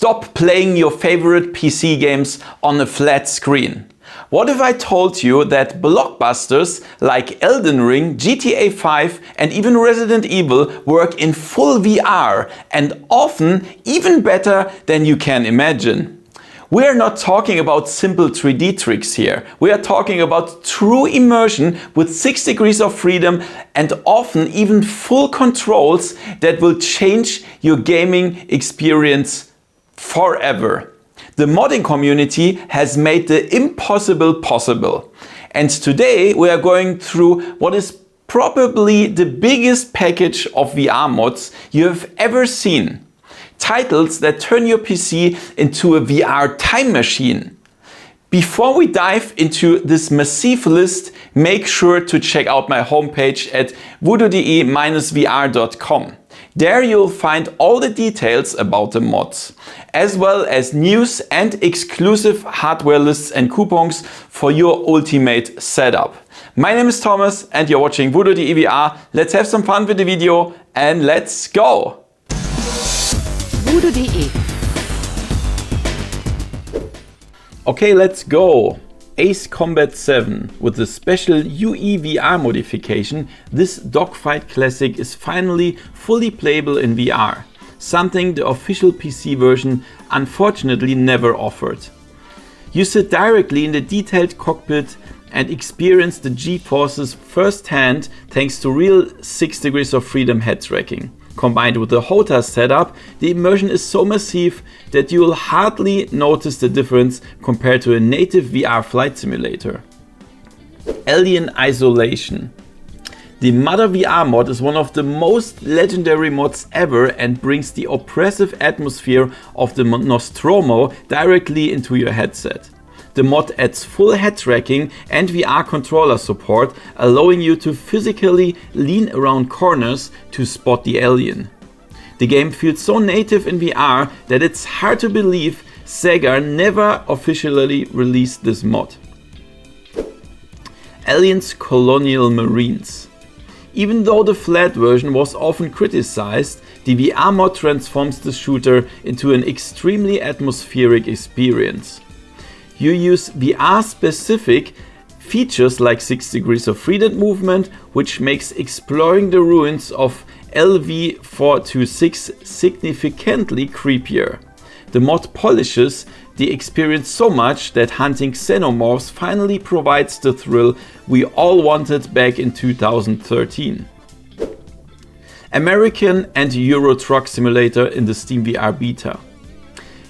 stop playing your favorite PC games on a flat screen? What if I told you that blockbusters like Elden Ring, GTA 5 and even Resident Evil work in full VR and often even better than you can imagine? We are not talking about simple 3D tricks here. We are talking about true immersion with 6 degrees of freedom and often even full controls that will change your gaming experience forever. The modding community has made the impossible possible. And today we are going through what is probably the biggest package of VR mods you have ever seen. Titles that turn your PC into a VR time machine. Before we dive into this massive list, make sure to check out my homepage at VoodooDE-VR.com. There you'll find all the details about the mods, as well as news and exclusive hardware lists and coupons for your ultimate setup. My name is Thomas and you're watching VoodooDE VR. Let's have some fun with the video and let's go! VoodooDE. Okay, let's go! Ace Combat 7. With the special UEVR modification, this dogfight classic is finally fully playable in VR, something the official PC version unfortunately never offered. You sit directly in the detailed cockpit and experience the G-forces firsthand thanks to real 6 degrees of freedom head tracking. Combined with the HOTAS setup, the immersion is so massive that you will hardly notice the difference compared to a native VR flight simulator. Alien Isolation. The Mother VR mod is one of the most legendary mods ever and brings the oppressive atmosphere of the Nostromo directly into your headset. The mod adds full head tracking and VR controller support, allowing you to physically lean around corners to spot the alien. The game feels so native in VR that it's hard to believe Sega never officially released this mod. Aliens Colonial Marines. Even though the flat version was often criticized, the VR mod transforms the shooter into an extremely atmospheric experience. You use VR-specific features like 6 degrees of freedom movement, which makes exploring the ruins of LV-426 significantly creepier. The mod polishes the experience so much that hunting xenomorphs finally provides the thrill we all wanted back in 2013. American and Euro Truck Simulator in the Steam VR beta.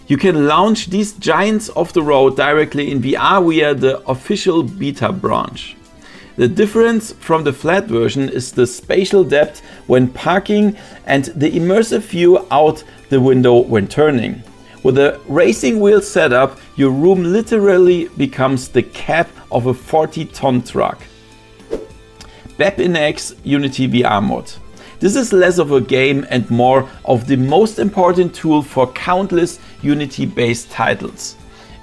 You can launch these giants off the road directly in VR via the official beta branch. The difference from the flat version is the spatial depth when parking and the immersive view out the window when turning. With a racing wheel setup, your room literally becomes the cab of a 40-ton truck. BepInX Unity VR mod. This is less of a game and more of the most important tool for countless Unity-based titles.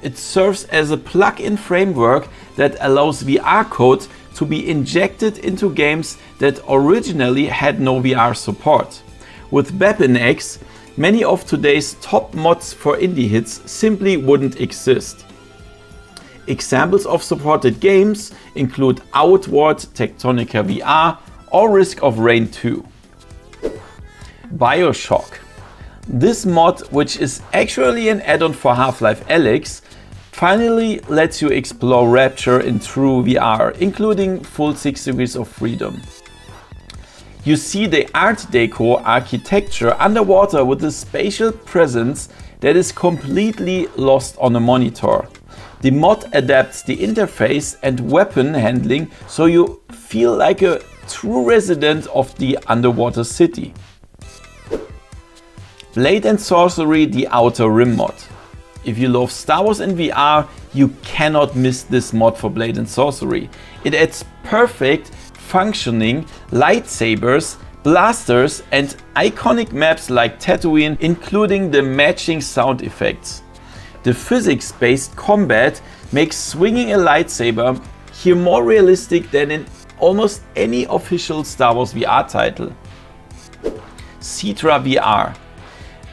It serves as a plug-in framework that allows VR code to be injected into games that originally had no VR support. With BepInX, many of today's top mods for indie hits simply wouldn't exist. Examples of supported games include Outward, Tectonica VR or Risk of Rain 2. Bioshock. This mod, which is actually an add-on for Half-Life Alyx, finally lets you explore Rapture in true VR, including full 6 degrees of freedom. You see the Art Deco architecture underwater with a spatial presence that is completely lost on a monitor. The mod adapts the interface and weapon handling so you feel like a true resident of the underwater city. Blade and Sorcery: The Outer Rim mod. If you love Star Wars in VR, you cannot miss this mod for Blade and Sorcery. It adds perfect functioning lightsabers, blasters and iconic maps like Tatooine, including the matching sound effects. The physics-based combat makes swinging a lightsaber here more realistic than in almost any official Star Wars VR title. Cetra VR.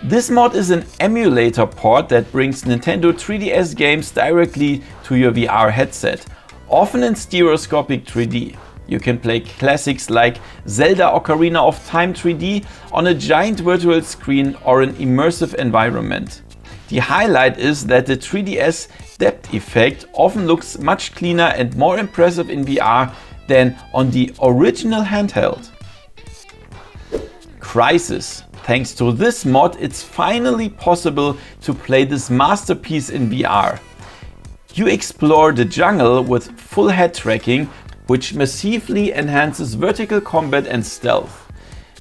This mod is an emulator port that brings Nintendo 3DS games directly to your VR headset, often in stereoscopic 3D. You can play classics like Zelda Ocarina of Time 3D on a giant virtual screen or an immersive environment. The highlight is that the 3DS depth effect often looks much cleaner and more impressive in VR than on the original handheld. Crisis. Thanks to this mod, it's finally possible to play this masterpiece in VR. You explore the jungle with full head tracking, which massively enhances vertical combat and stealth.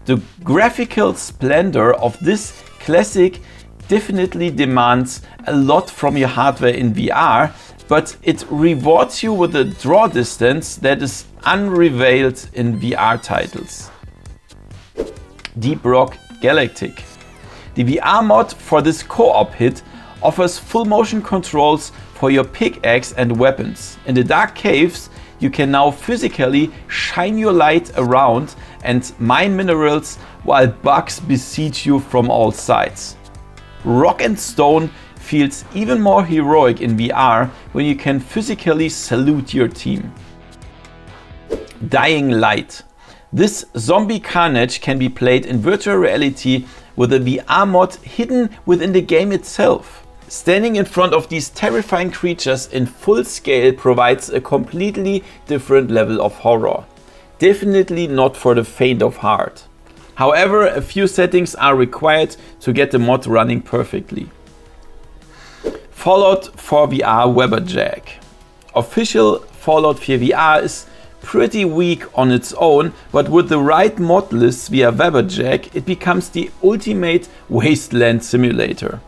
The graphical splendor of this classic definitely demands a lot from your hardware in VR, but it rewards you with a draw distance that is unrivaled in VR titles. Deep Rock Galactic. The VR mod for this co-op hit offers full motion controls for your pickaxe and weapons. In the dark caves, you can now physically shine your light around and mine minerals while bugs besiege you from all sides. Rock and Stone feels even more heroic in VR when you can physically salute your team. Dying Light. This zombie carnage can be played in virtual reality with a VR mod hidden within the game itself. Standing in front of these terrifying creatures in full scale provides a completely different level of horror. Definitely not for the faint of heart. However, a few settings are required to get the mod running perfectly. Fallout 4 VR Webberjack. Official Fallout 4 VR is pretty weak on its own, but with the right mod lists via Webberjack, it becomes the ultimate wasteland simulator.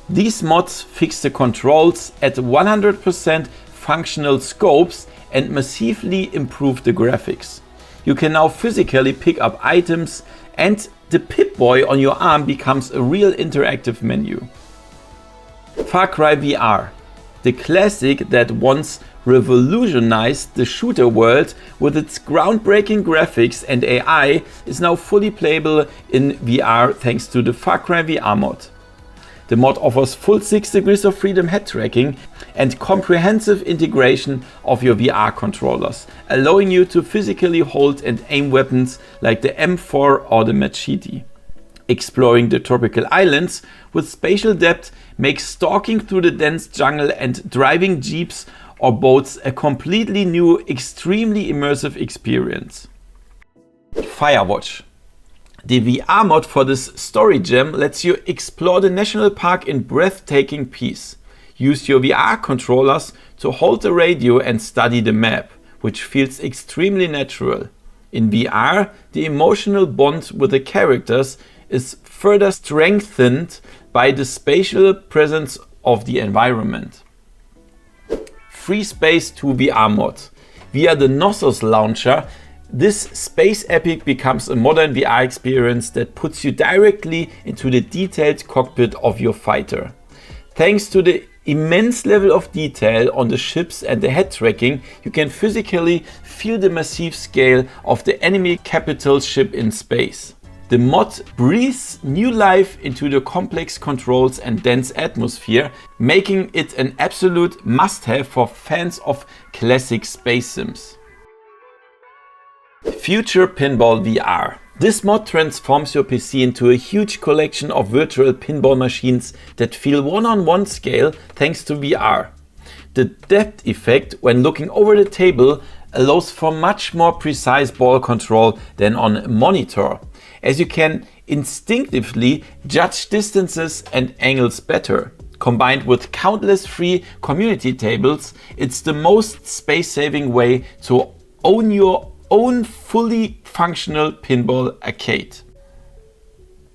These mods fix the controls at 100% functional scopes and massively improve the graphics. You can now physically pick up items and the Pip-Boy on your arm becomes a real interactive menu. Far Cry VR. The classic that once revolutionized the shooter world with its groundbreaking graphics and AI is now fully playable in VR thanks to the Far Cry VR mod. The mod offers full 6 degrees of freedom head tracking and comprehensive integration of your VR controllers, allowing you to physically hold and aim weapons like the M4 or the Machete. Exploring the tropical islands with spatial depth makes stalking through the dense jungle and driving jeeps or boats a completely new, extremely immersive experience. Firewatch. The VR mod for this story gem lets you explore the national park in breathtaking peace. Use your VR controllers to hold the radio and study the map, which feels extremely natural. In VR, the emotional bond with the characters is further strengthened by the spatial presence of the environment. Free Space 2 VR mod. Via the Knossos launcher, this space epic becomes a modern VR experience that puts you directly into the detailed cockpit of your fighter. Thanks to the immense level of detail on the ships and the head tracking, you can physically feel the massive scale of the enemy capital ship in space. The mod breathes new life into the complex controls and dense atmosphere, making it an absolute must-have for fans of classic space sims. Future Pinball VR. This mod transforms your PC into a huge collection of virtual pinball machines that feel one-on-one scale thanks to VR. The depth effect when looking over the table allows for much more precise ball control than on a monitor, as you can instinctively judge distances and angles better. Combined with countless free community tables, it's the most space-saving way to own your own fully functional pinball arcade.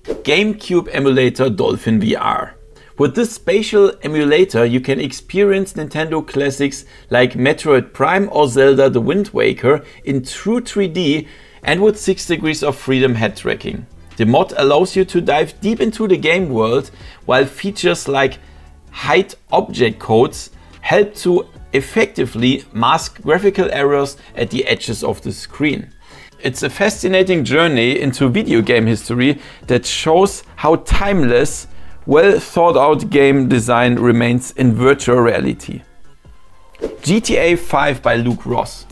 GameCube emulator Dolphin VR. With this spatial emulator, you can experience Nintendo classics like Metroid Prime or Zelda The Wind Waker in true 3D and with 6 degrees of freedom head tracking. The mod allows you to dive deep into the game world, while features like hide object codes help to effectively mask graphical errors at the edges of the screen. It's a fascinating journey into video game history that shows how timeless, well thought out game design remains in virtual reality. GTA 5 by Luke Ross.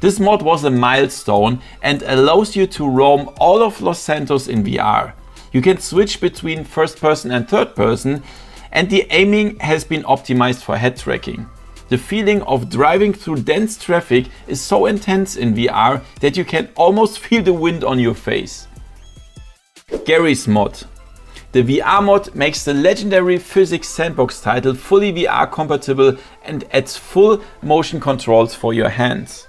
This mod was a milestone and allows you to roam all of Los Santos in VR. You can switch between first person and third person, and the aiming has been optimized for head tracking. The feeling of driving through dense traffic is so intense in VR that you can almost feel the wind on your face. Gary's mod. The VR mod makes the legendary physics sandbox title fully VR compatible and adds full motion controls for your hands.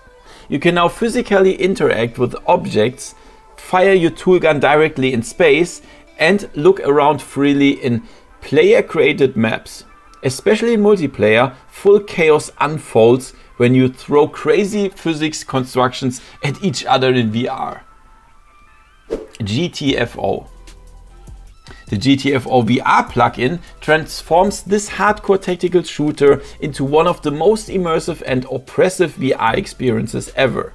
You can now physically interact with objects, fire your tool gun directly in space, and look around freely in player-created maps. Especially in multiplayer, full chaos unfolds when you throw crazy physics constructions at each other in VR. GTFO. The GTFO VR plugin transforms this hardcore tactical shooter into one of the most immersive and oppressive VR experiences ever.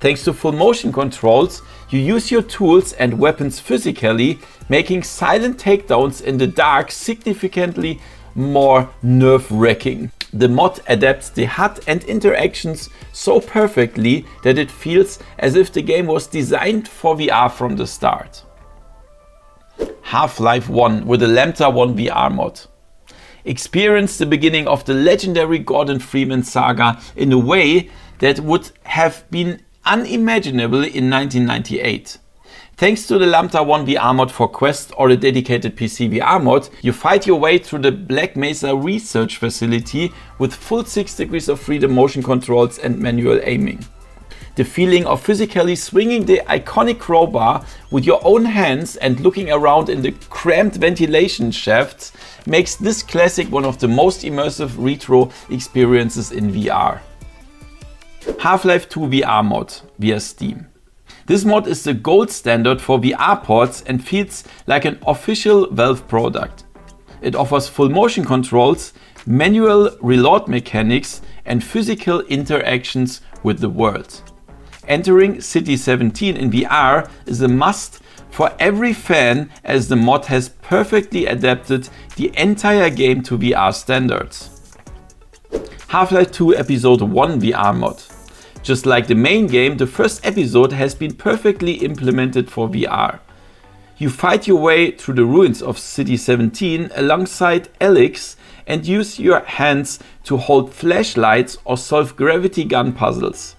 Thanks to full motion controls, you use your tools and weapons physically, making silent takedowns in the dark significantly more nerve-wracking. The mod adapts the HUD and interactions so perfectly that it feels as if the game was designed for VR from the start. Half-Life 1 with the Lambda 1 VR mod. Experience the beginning of the legendary Gordon Freeman saga in a way that would have been unimaginable in 1998. Thanks to the Lambda 1 VR mod for Quest or the dedicated PCVR mod, you fight your way through the Black Mesa research facility with full 6 degrees of freedom motion controls and manual aiming. The feeling of physically swinging the iconic crowbar with your own hands and looking around in the cramped ventilation shafts makes this classic one of the most immersive retro experiences in VR. Half-Life 2 VR mod via Steam. This mod is the gold standard for VR ports and feels like an official Valve product. It offers full motion controls, manual reload mechanics, and physical interactions with the world. Entering City 17 in VR is a must for every fan, as the mod has perfectly adapted the entire game to VR standards. Half-Life 2 Episode 1 VR mod. Just like the main game, the first episode has been perfectly implemented for VR. You fight your way through the ruins of City 17 alongside Alex and use your hands to hold flashlights or solve gravity gun puzzles.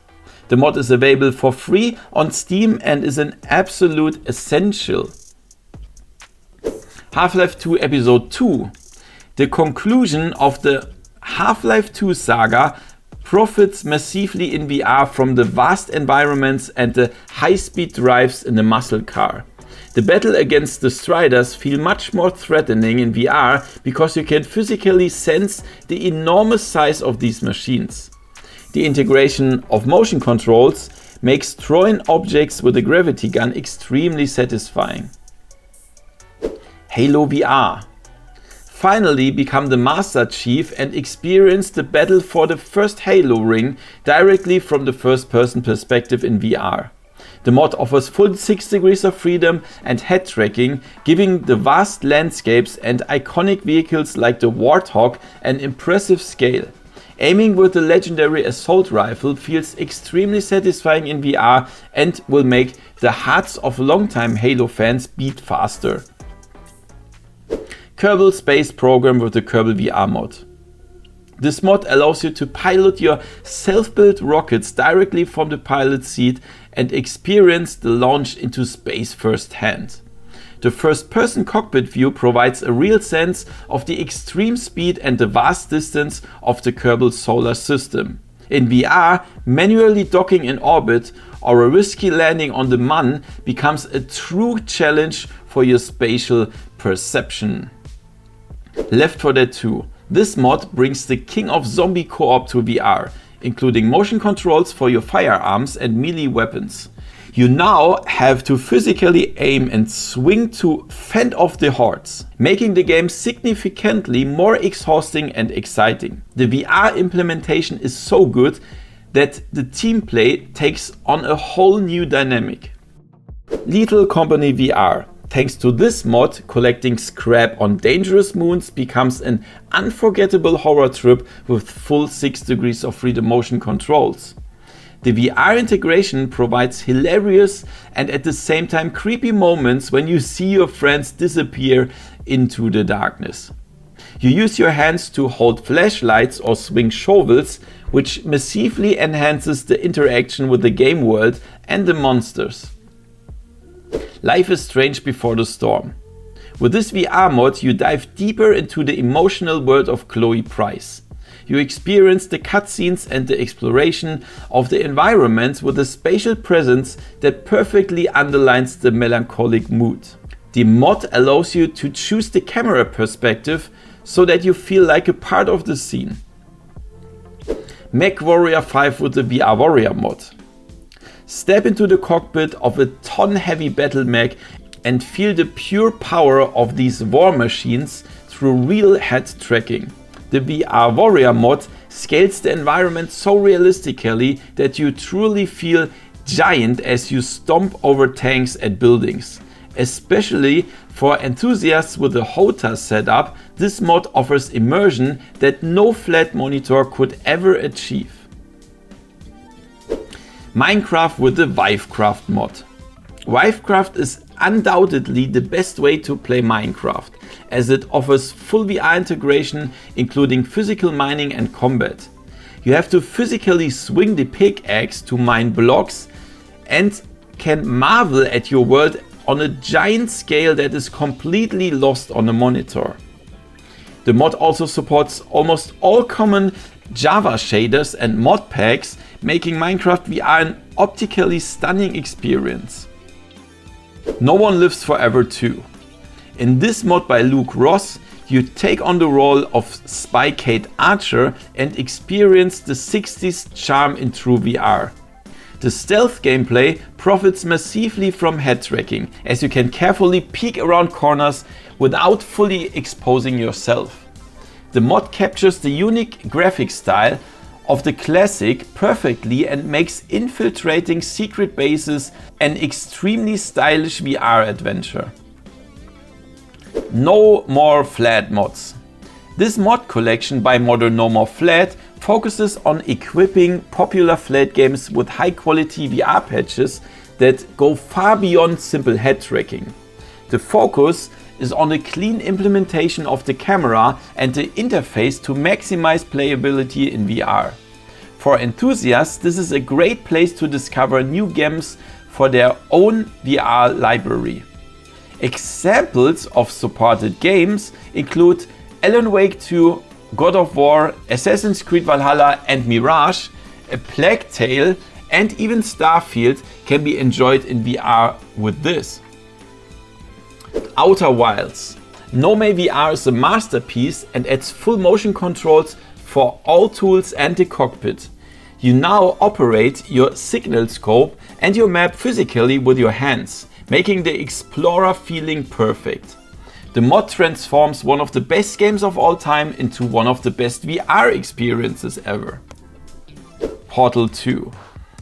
The mod is available for free on Steam and is an absolute essential. Half-Life 2 Episode 2. The conclusion of the Half-Life 2 saga profits massively in VR from the vast environments and the high-speed drives in the muscle car. The battle against the Striders feel much more threatening in VR because you can physically sense the enormous size of these machines. The integration of motion controls makes throwing objects with a gravity gun extremely satisfying. Halo VR. Finally become the Master Chief and experience the battle for the first Halo ring directly from the first-person perspective in VR. The mod offers full 6 degrees of freedom and head tracking, giving the vast landscapes and iconic vehicles like the Warthog an impressive scale. Aiming with the legendary assault rifle feels extremely satisfying in VR and will make the hearts of longtime Halo fans beat faster. Kerbal Space Program with the Kerbal VR mod. This mod allows you to pilot your self-built rockets directly from the pilot seat and experience the launch into space firsthand. The first-person cockpit view provides a real sense of the extreme speed and the vast distance of the Kerbal solar system. In VR, manually docking in orbit or a risky landing on the Mun becomes a true challenge for your spatial perception. Left 4 Dead 2. This mod brings the king of zombie co-op to VR, including motion controls for your firearms and melee weapons. You now have to physically aim and swing to fend off the hordes, making the game significantly more exhausting and exciting. The VR implementation is so good that the team play takes on a whole new dynamic. Lethal Company VR. Thanks to this mod, collecting scrap on dangerous moons becomes an unforgettable horror trip with full 6 degrees of freedom motion controls. The VR integration provides hilarious and at the same time creepy moments when you see your friends disappear into the darkness. You use your hands to hold flashlights or swing shovels, which massively enhances the interaction with the game world and the monsters. Life is strange before the storm. With this VR mod, you dive deeper into the emotional world of Chloe Price. You experience the cutscenes and the exploration of the environments with a spatial presence that perfectly underlines the melancholic mood. The mod allows you to choose the camera perspective so that you feel like a part of the scene. MechWarrior 5 with the VR Warrior mod. Step into the cockpit of a ton-heavy battle mech and feel the pure power of these war machines through real head tracking. The VR Warrior mod scales the environment so realistically that you truly feel giant as you stomp over tanks and buildings. Especially for enthusiasts with a HOTAS setup, this mod offers immersion that no flat monitor could ever achieve. Minecraft with the Vivecraft mod. Vivecraft is undoubtedly the best way to play Minecraft, as it offers full VR integration including physical mining and combat. You have to physically swing the pickaxe to mine blocks and can marvel at your world on a giant scale that is completely lost on a monitor. The mod also supports almost all common Java shaders and mod packs, making Minecraft VR an optically stunning experience. No One Lives Forever 2. In this mod by Luke Ross, you take on the role of Spy Kate Archer and experience the 60s charm in true VR. The stealth gameplay profits massively from head tracking, as you can carefully peek around corners without fully exposing yourself. The mod captures the unique graphic style of the classic perfectly and makes infiltrating secret bases an extremely stylish VR adventure. No More Flat mods. This mod collection by modder No More Flat focuses on equipping popular flat games with high quality VR patches that go far beyond simple head tracking. The focus is on a clean implementation of the camera and the interface to maximize playability in VR. For enthusiasts, this is a great place to discover new games for their own VR library. Examples of supported games include Alan Wake 2, God of War, Assassin's Creed Valhalla and Mirage, A Plague Tale and even Starfield can be enjoyed in VR with this. Outer Wilds. No May VR is a masterpiece and adds full motion controls for all tools and the cockpit. You now operate your signal scope and your map physically with your hands, making the explorer feeling perfect. The mod transforms one of the best games of all time into one of the best VR experiences ever. Portal 2.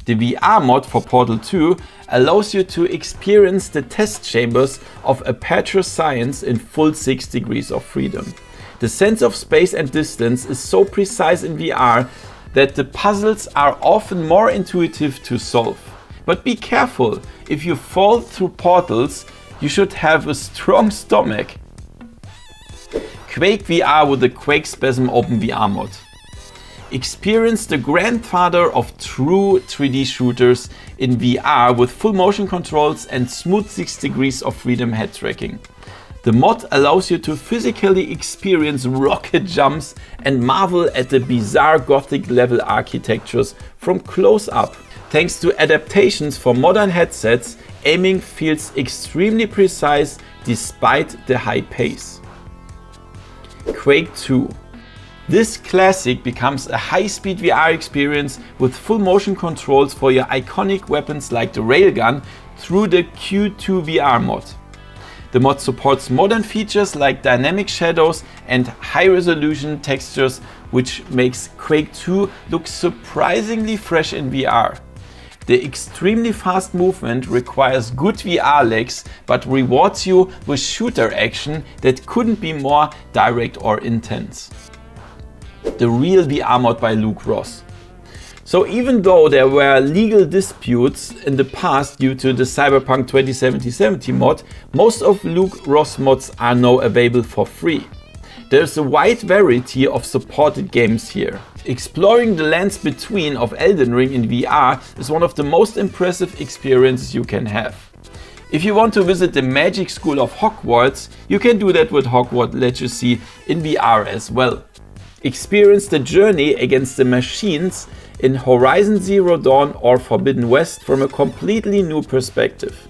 The VR mod for Portal 2 allows you to experience the test chambers of Aperture Science in full 6 degrees of freedom. The sense of space and distance is so precise in VR that the puzzles are often more intuitive to solve. But be careful, if you fall through portals, you should have a strong stomach. Quake VR with the Quake Spasm Open VR mod. Experience the grandfather of true 3D shooters in VR with full motion controls and smooth 6 degrees of freedom head tracking. The mod allows you to physically experience rocket jumps and marvel at the bizarre gothic level architectures from close up. Thanks to adaptations for modern headsets, aiming feels extremely precise despite the high pace. Quake 2. This classic becomes a high-speed VR experience with full motion controls for your iconic weapons like the railgun through the Q2 VR mod. The mod supports modern features like dynamic shadows and high-resolution textures, which makes Quake 2 look surprisingly fresh in VR. The extremely fast movement requires good VR legs, but rewards you with shooter action that couldn't be more direct or intense. The real VR mod by Luke Ross. So even though there were legal disputes in the past due to the Cyberpunk 2077 mod, most of Luke Ross mods are now available for free. There's a wide variety of supported games here. Exploring the lands between of Elden Ring in VR is one of the most impressive experiences you can have. If you want to visit the magic school of Hogwarts, you can do that with Hogwarts Legacy in VR as well. Experience the journey against the machines in Horizon Zero Dawn or Forbidden West from a completely new perspective.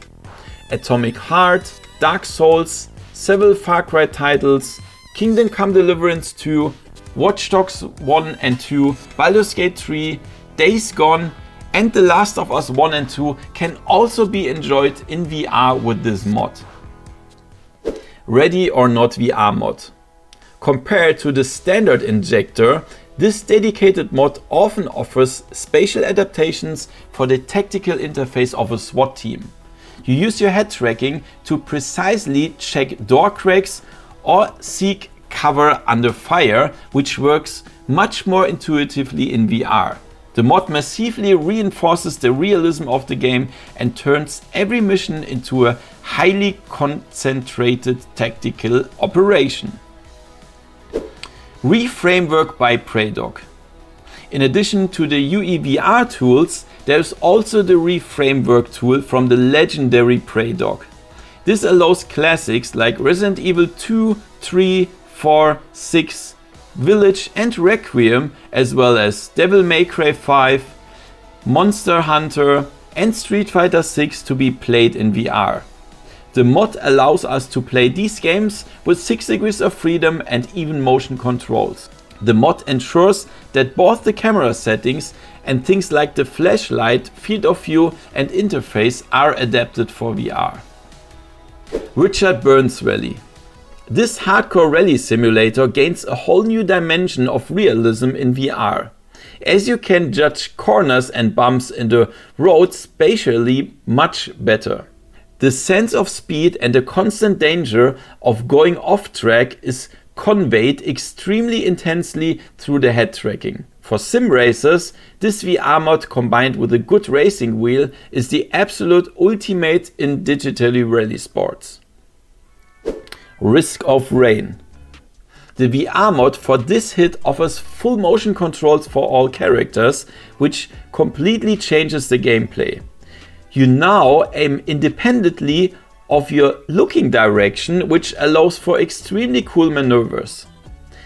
Atomic Heart, Dark Souls, several Far Cry titles, Kingdom Come Deliverance 2, Watch Dogs 1 and 2, Baldur's Gate 3, Days Gone and The Last of Us 1 and 2 can also be enjoyed in VR with this mod. Ready or Not VR mod. Compared to the standard injector, this dedicated mod often offers spatial adaptations for the tactical interface of a SWAT team. You use your head tracking to precisely check door cracks or seek cover under fire, which works much more intuitively in VR. The mod massively reinforces the realism of the game and turns every mission into a highly concentrated tactical operation. Reframework by Praydog. In addition to the UEVR tools, there is also the Reframework tool from the legendary Praydog. This allows classics like Resident Evil 2, 3, 4, 6, Village and Requiem, as well as Devil May Cry 5, Monster Hunter and Street Fighter 6 to be played in VR. The mod allows us to play these games with 6 degrees of freedom and even motion controls. The mod ensures that both the camera settings and things like the flashlight, field of view and interface are adapted for VR. Richard Burns Rally. This hardcore rally simulator gains a whole new dimension of realism in VR, as you can judge corners and bumps in the road spatially much better. The sense of speed and the constant danger of going off track is conveyed extremely intensely through the head tracking. For sim racers, this VR mod combined with a good racing wheel is the absolute ultimate in digitally rally sports. Risk of Rain. The VR mod for this hit offers full motion controls for all characters, which completely changes the gameplay. You now aim independently of your looking direction, which allows for extremely cool maneuvers.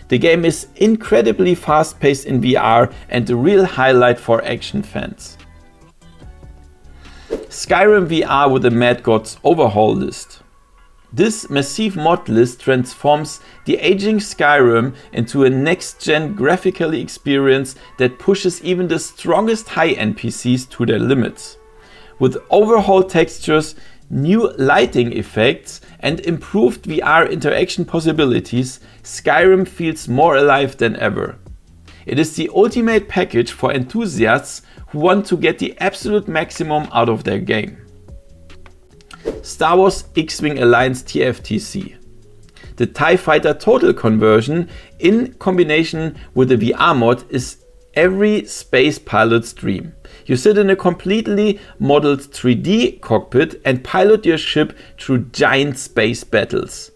The game is incredibly fast paced in VR and a real highlight for action fans. Skyrim VR with the Mad Gods overhaul list. This massive mod list transforms the aging Skyrim into a next-gen graphical experience that pushes even the strongest high-end PCs to their limits. With overhauled textures, new lighting effects and improved VR interaction possibilities, Skyrim feels more alive than ever. It is the ultimate package for enthusiasts who want to get the absolute maximum out of their game. Star Wars X-Wing Alliance TFTC. The TIE Fighter Total conversion in combination with the VR mod is every space pilot's dream. You sit in a completely modeled 3D cockpit and pilot your ship through giant space battles.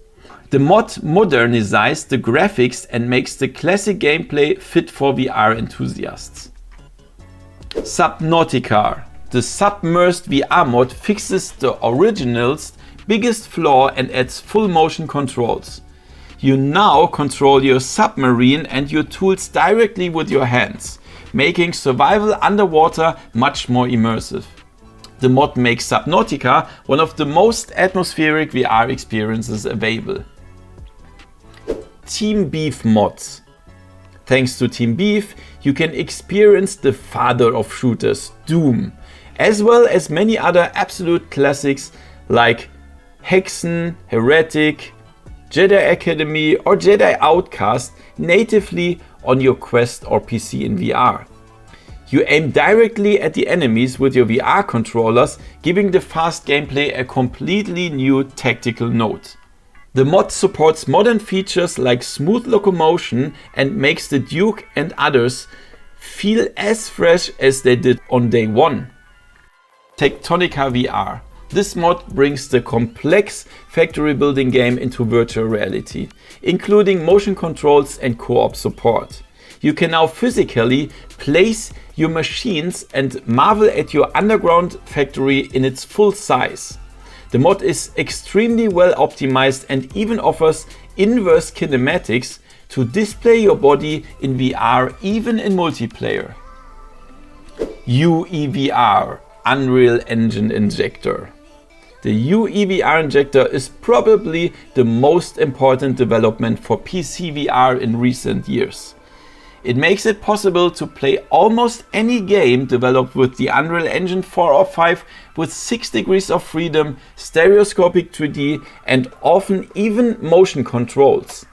The mod modernizes the graphics and makes the classic gameplay fit for VR enthusiasts. Subnautica. The Submersed VR mod fixes the original's biggest flaw and adds full motion controls. You now control your submarine and your tools directly with your hands, making survival underwater much more immersive. The mod makes Subnautica one of the most atmospheric VR experiences available. Team Beef mods. Thanks to Team Beef, you can experience the father of shooters, Doom, as well as many other absolute classics like Hexen, Heretic, Jedi Academy or Jedi Outcast natively on your Quest or PC in VR. You aim directly at the enemies with your VR controllers, giving the fast gameplay a completely new tactical note. The mod supports modern features like smooth locomotion and makes the Duke and others feel as fresh as they did on day one. Tectonica VR. This mod brings the complex factory building game into virtual reality, including motion controls and co-op support. You can now physically place your machines and marvel at your underground factory in its full size. The mod is extremely well optimized and even offers inverse kinematics to display your body in VR even in multiplayer. UEVR, Unreal Engine Injector. The UEVR injector is probably the most important development for PCVR in recent years. It makes it possible to play almost any game developed with the Unreal Engine 4 or 5 with 6 degrees of freedom, stereoscopic 3D and often even motion controls.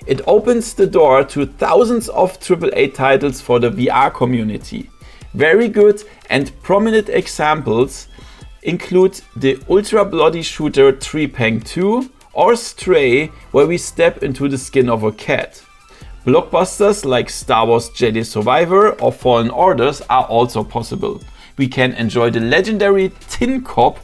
It opens the door to thousands of AAA titles for the VR community. Very good and prominent examples include the ultra bloody shooter Trepang 2 or Stray, where we step into the skin of a cat. Blockbusters like Star Wars Jedi Survivor or Fallen Orders are also possible. We can enjoy the legendary Tin Cop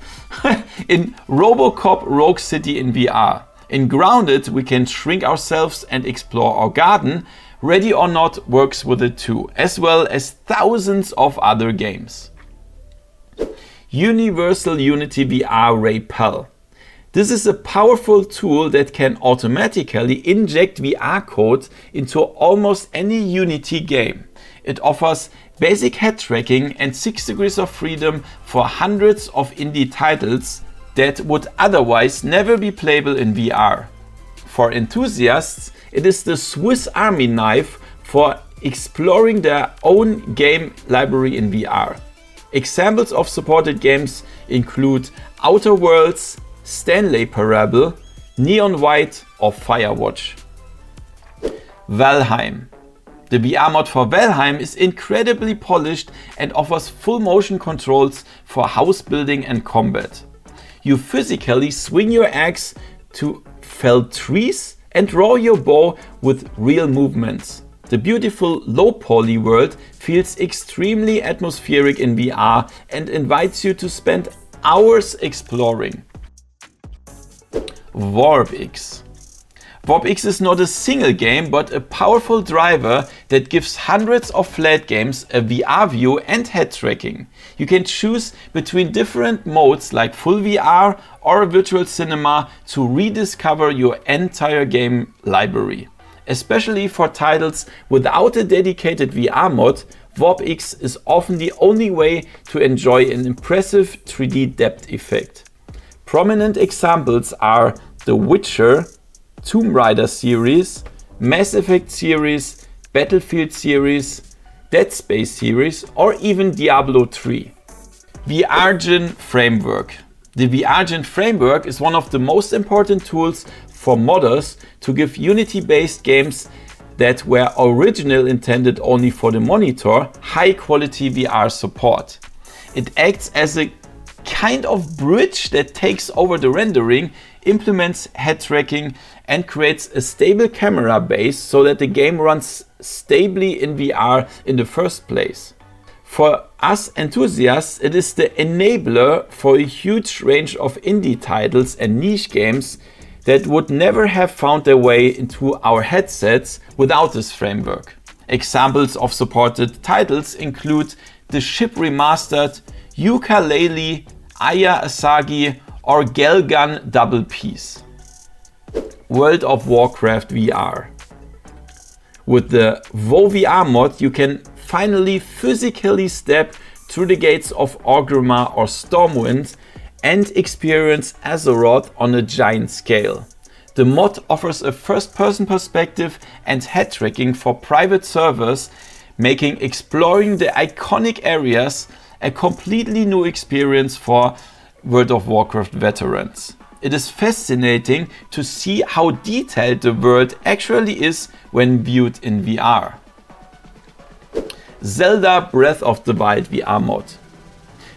in RoboCop Rogue City in VR. In Grounded, we can shrink ourselves and explore our garden. Ready or Not works with it too, as well as thousands of other games. Universal Unity VR Repel. This is a powerful tool that can automatically inject VR code into almost any Unity game. It offers basic head tracking and 6 degrees of freedom for hundreds of indie titles that would otherwise never be playable in VR. For enthusiasts, it is the Swiss Army knife for exploring their own game library in VR. Examples of supported games include Outer Worlds, Stanley Parable, Neon White or Firewatch. Valheim. The VR mod for Valheim is incredibly polished and offers full motion controls for house building and combat. You physically swing your axe to fell trees and draw your bow with real movements. The beautiful low poly world feels extremely atmospheric in VR and invites you to spend hours exploring. VorbX. VorbX is not a single game but a powerful driver that gives hundreds of flat games a VR view and head tracking. You can choose between different modes like full VR or virtual cinema to rediscover your entire game library. Especially for titles without a dedicated VR mod, VorbX is often the only way to enjoy an impressive 3D depth effect. Prominent examples are The Witcher, Tomb Raider series, Mass Effect series, Battlefield series, Dead Space series, or even Diablo 3. VRGen Framework. The VRGen framework is one of the most important tools for modders to give Unity-based games that were originally intended only for the monitor high-quality VR support. It acts as a kind of bridge that takes over the rendering, implements head tracking and creates a stable camera base so that the game runs stably in VR in the first place. For us enthusiasts, it is the enabler for a huge range of indie titles and niche games that would never have found their way into our headsets without this framework. Examples of supported titles include The Ship Remastered, Yooka-Laylee, Aya Asagi or Gelgun Double Peace. World of Warcraft VR. With the VoVR mod you can finally physically step through the gates of Orgrimmar or Stormwind and experience Azeroth on a giant scale. The mod offers a first-person perspective and head tracking for private servers, making exploring the iconic areas a completely new experience for World of Warcraft veterans. it is fascinating to see how detailed the world actually is when viewed in VR. Zelda Breath of the Wild VR mod.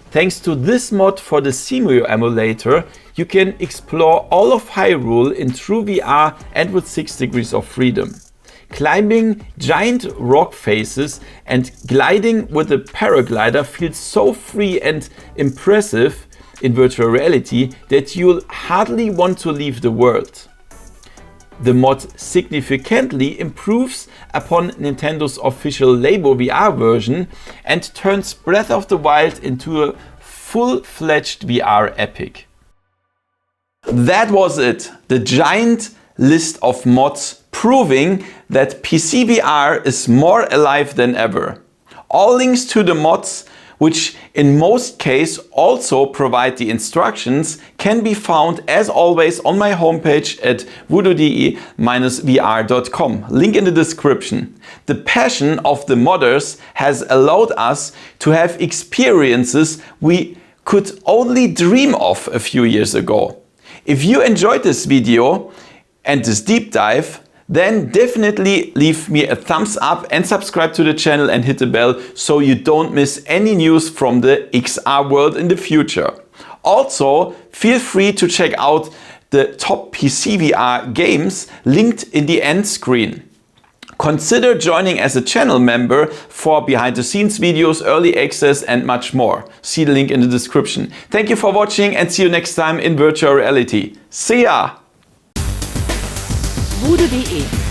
Thanks to this mod for the Cemu emulator, you can explore all of Hyrule in true VR and with 6 degrees of freedom. Climbing giant rock faces and gliding with a paraglider feels so free and impressive in virtual reality that you'll hardly want to leave the world. The mod significantly improves upon Nintendo's official Labo VR version and turns Breath of the Wild into a full-fledged VR epic. That was it, the giant list of mods proving that PCVR is more alive than ever. All links to the mods, which in most cases also provide the instructions, can be found as always on my homepage at VoodooDE-VR.com. Link in the description. The passion of the modders has allowed us to have experiences we could only dream of a few years ago. If you enjoyed this video and this deep dive, then definitely leave me a thumbs up and subscribe to the channel and hit the bell so you don't miss any news from the XR world in the future. Also, feel free to check out the top PCVR games linked in the end screen. Consider joining as a channel member for behind the scenes videos, early access and much more. See the link in the description. Thank you for watching and see you next time in virtual reality. See ya! VoodooDE